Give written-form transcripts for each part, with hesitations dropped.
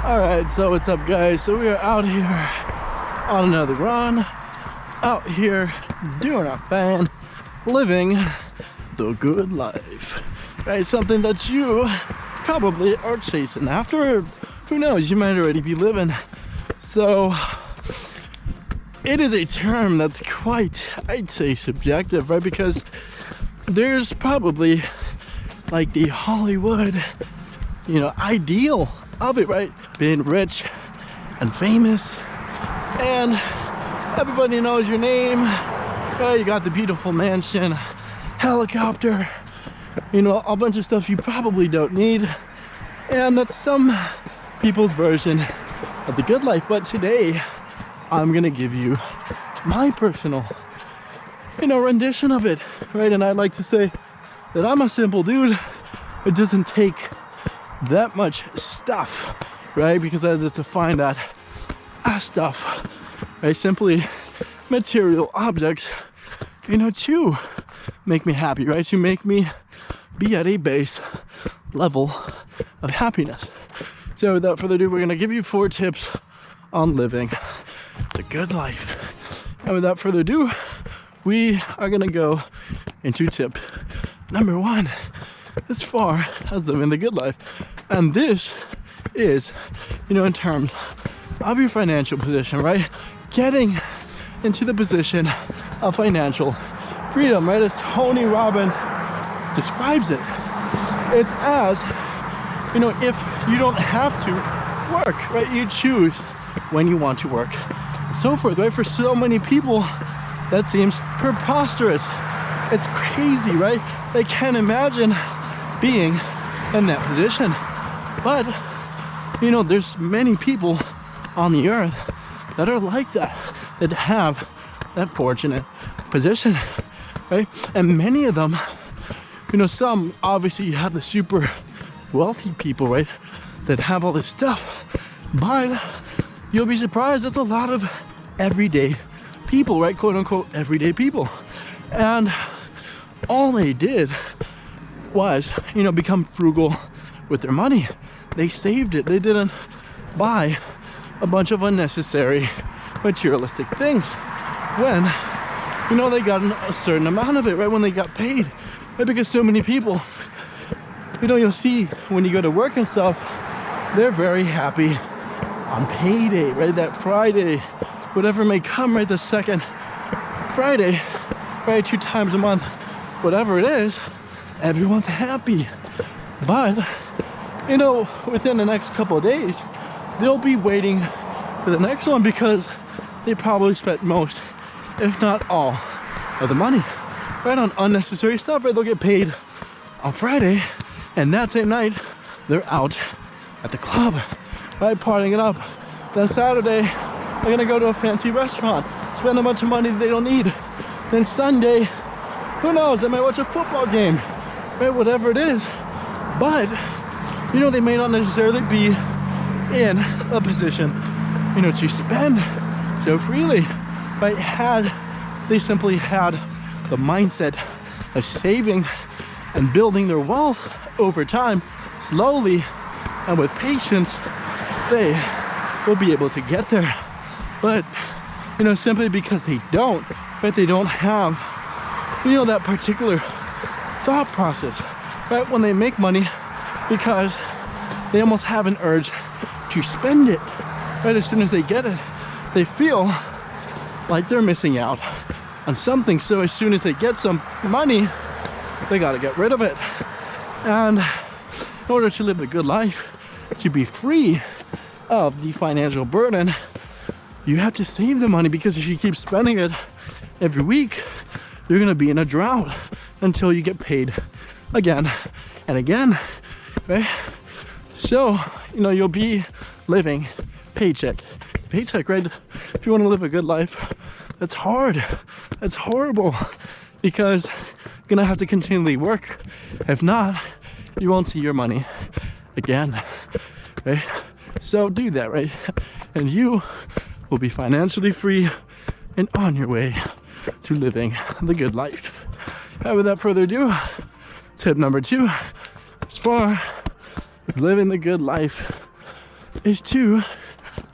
All right, so what's up, guys? So we are out here on another run, out here doing our thing, living the good life, right? Something that you probably are chasing after. Who knows? You might already be living. So it is a term that's quite, I'd say, subjective, right? Because there's probably like the Hollywood, ideal of it, right? Being rich and famous, and everybody knows your name, right? You got the beautiful mansion, helicopter, a bunch of stuff you probably don't need, and that's some people's version of the good life. But today I'm gonna give you my personal rendition of it, right? And I like to say that I'm a simple dude. It doesn't take that much stuff, right? Because I just define that as stuff, right? Simply material objects, to make me happy, right? To make me be at a base level of happiness. So without further ado, we're gonna give you 4 tips on living the good life. And without further ado, we are gonna go into tip number 1 as far as living the good life. And this is, in terms of your financial position, right? Getting into the position of financial freedom, right? As Tony Robbins describes it, it's as, if you don't have to work, right? You choose when you want to work, and so forth, right? For so many people, that seems preposterous. It's crazy, right? They can't imagine being in that position. But, there's many people on the earth that are like that have that fortunate position, right? And many of them, some obviously you have the super wealthy people, right? That have all this stuff, but you'll be surprised there's a lot of everyday people, right? Quote unquote everyday people. And all they did was, become frugal with their money. They saved it. They didn't buy a bunch of unnecessary materialistic things when, they got a certain amount of it, right? When they got paid, right? Because so many people, you'll see when you go to work and stuff, they're very happy on payday, right? That Friday, whatever may come, right? The second Friday, right? 2 times a month, whatever it is, everyone's happy. But within the next couple of days, they'll be waiting for the next one because they probably spent most, if not all, of the money, right, on unnecessary stuff, right? They'll get paid on Friday, and that same night, they're out at the club, right, partying it up. Then Saturday, they're gonna go to a fancy restaurant, spend a bunch of money that they don't need. Then Sunday, who knows, they might watch a football game, right, whatever it is. But, they may not necessarily be in a position, to spend so freely, right? Had they simply had the mindset of saving and building their wealth over time, slowly and with patience, they will be able to get there. But, simply because they don't, right? They don't have, that particular thought process, right? When they make money, because they almost have an urge to spend it, right? As soon as they get it, they feel like they're missing out on something. So as soon as they get some money, they got to get rid of it. And in order to live a good life, to be free of the financial burden, you have to save the money, because if you keep spending it every week, you're going to be in a drought until you get paid again and again, right? So, you'll be living paycheck to paycheck, right? If you want to live a good life, that's hard. That's horrible, because you're going to have to continually work. If not, you won't see your money again, right? So do that, right? And you will be financially free and on your way to living the good life. And without further ado, tip number 2, as far as living the good life, is to,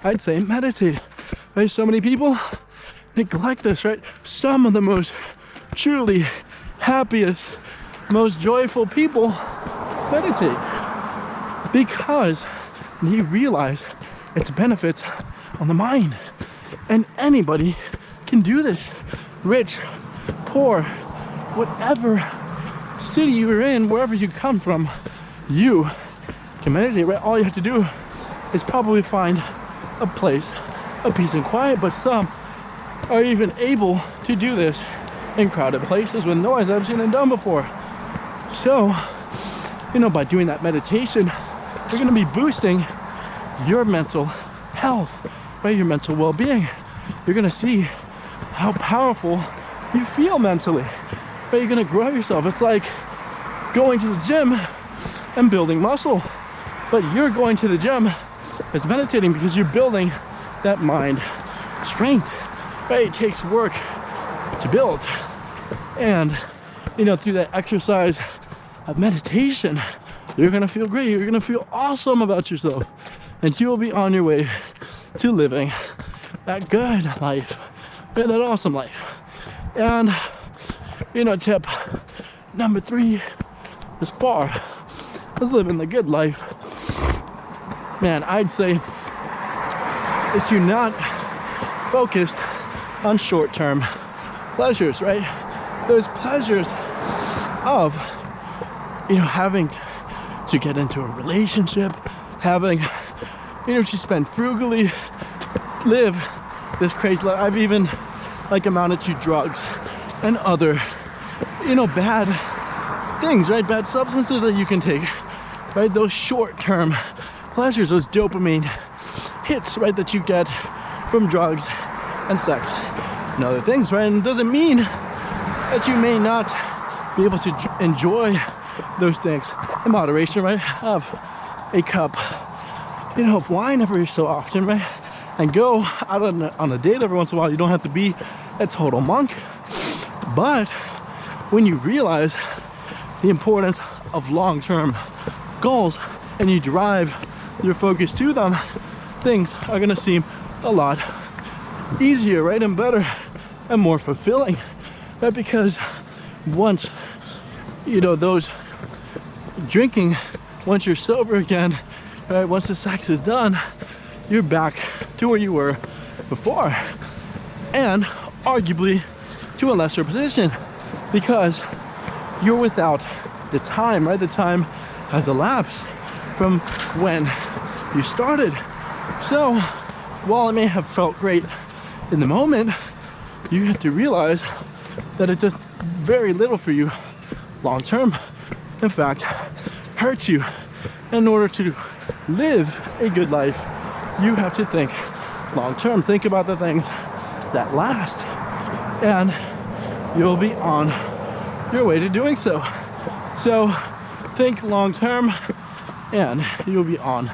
I'd say, meditate. Right? So many people neglect this, right? Some of the most truly happiest, most joyful people meditate because they realize its benefits on the mind. And anybody can do this. Rich, poor, whatever city you're in, wherever you come from, you can meditate, right? All you have to do is probably find a place of peace and quiet, but some are even able to do this in crowded places with noise I've seen and done before. So, you know, by doing that meditation, you're gonna be boosting your mental health, right? Your mental well-being. You're gonna see how powerful you feel mentally, right? You're gonna grow yourself. It's like going to the gym and building muscle, but you're going to the gym as meditating because you're building that mind strength, right? It takes work to build, and you know, through that exercise of meditation, you're gonna feel great. You're gonna feel awesome about yourself, and you will be on your way to living that good life, that awesome life. And you know, tip number 3, as far as living the good life, man, I'd say is to not focus on short-term pleasures, right? Those pleasures of, you know, having to get into a relationship, having, you know, to spend frugally, live this crazy life. I've even like amounted to drugs and other, you know, bad things, right? Bad substances that you can take, right? Those short-term pleasures, those dopamine hits, right, that you get from drugs and sex and other things, right? And it doesn't mean that you may not be able to enjoy those things in moderation, right? Have a cup, you know, of wine every so often, right? And go out on a date every once in a while. You don't have to be a total monk, but when you realize the importance of long-term goals and you drive your focus to them, things are gonna seem a lot easier, right? And better and more fulfilling, right? Because once, you know, those drinking, once you're sober again, right? Once the sex is done, you're back to where you were before, and arguably to a lesser position because you're without the time, right? The time has elapsed from when you started. So while it may have felt great in the moment, you have to realize that it does very little for you long term. In fact, hurts you. In order to live a good life, you have to think long term. Think about the things that last, and you'll be on your way to doing so. So think long term, and you'll be on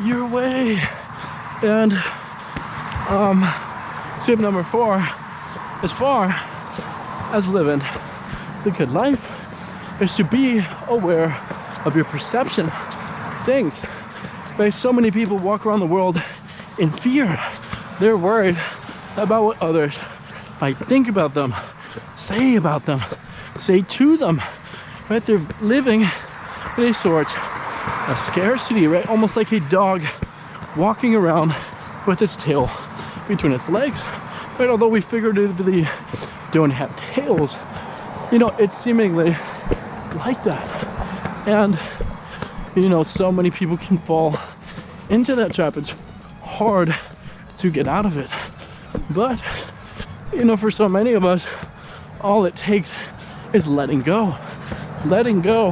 your way. And tip number 4, as far as living the good life, is to be aware of your perception things. Right? So many people walk around the world in fear. They're worried about what others might think about them, say about them, say to them. Right? They're living in a sort of scarcity, right? Almost like a dog walking around with its tail between its legs. Right? Although we figuratively don't have tails, you know, it's seemingly like that. And you know, so many people can fall into that trap. It's hard to get out of it. But you know, for so many of us, all it takes is letting go. Letting go,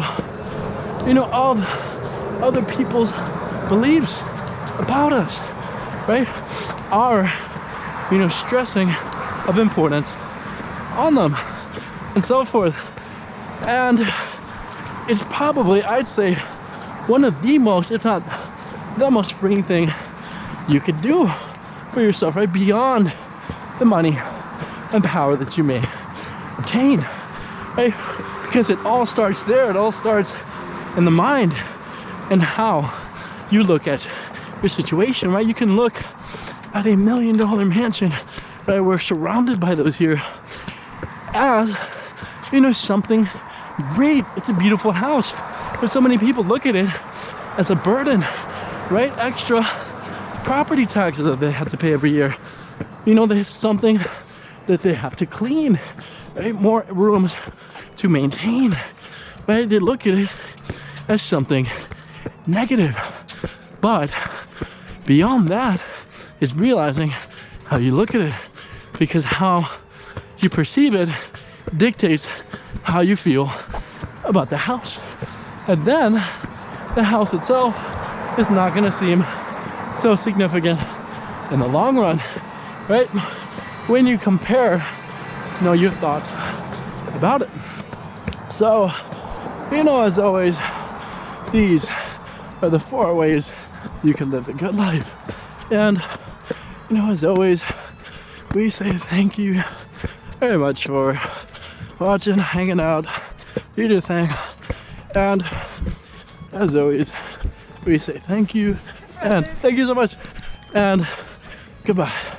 you know, of other people's beliefs about us, right? Our, you know, stressing of importance on them and so forth. And it's probably, I'd say, one of the most, if not the most freeing thing you could do for yourself, right? Beyond the money and power that you may obtain, right? Because it all starts there. It all starts in the mind and how you look at your situation, right? You can look at $1 million mansion, right? We're surrounded by those here as, you know, something great. It's a beautiful house, but so many people look at it as a burden, right? Extra property taxes that they have to pay every year. You know, there's something that they have to clean, right? More rooms to maintain, right? They look at it as something negative. But beyond that is realizing how you look at it, because how you perceive it dictates how you feel about the house. And then the house itself is not going to seem so significant in the long run, right? When you compare, you know, your thoughts about it. So, you know, as always, these are the 4 ways you can live a good life. And, you know, as always, we say thank you very much for watching, hanging out, do your thing. And as always, we say thank you and thank you so much and goodbye.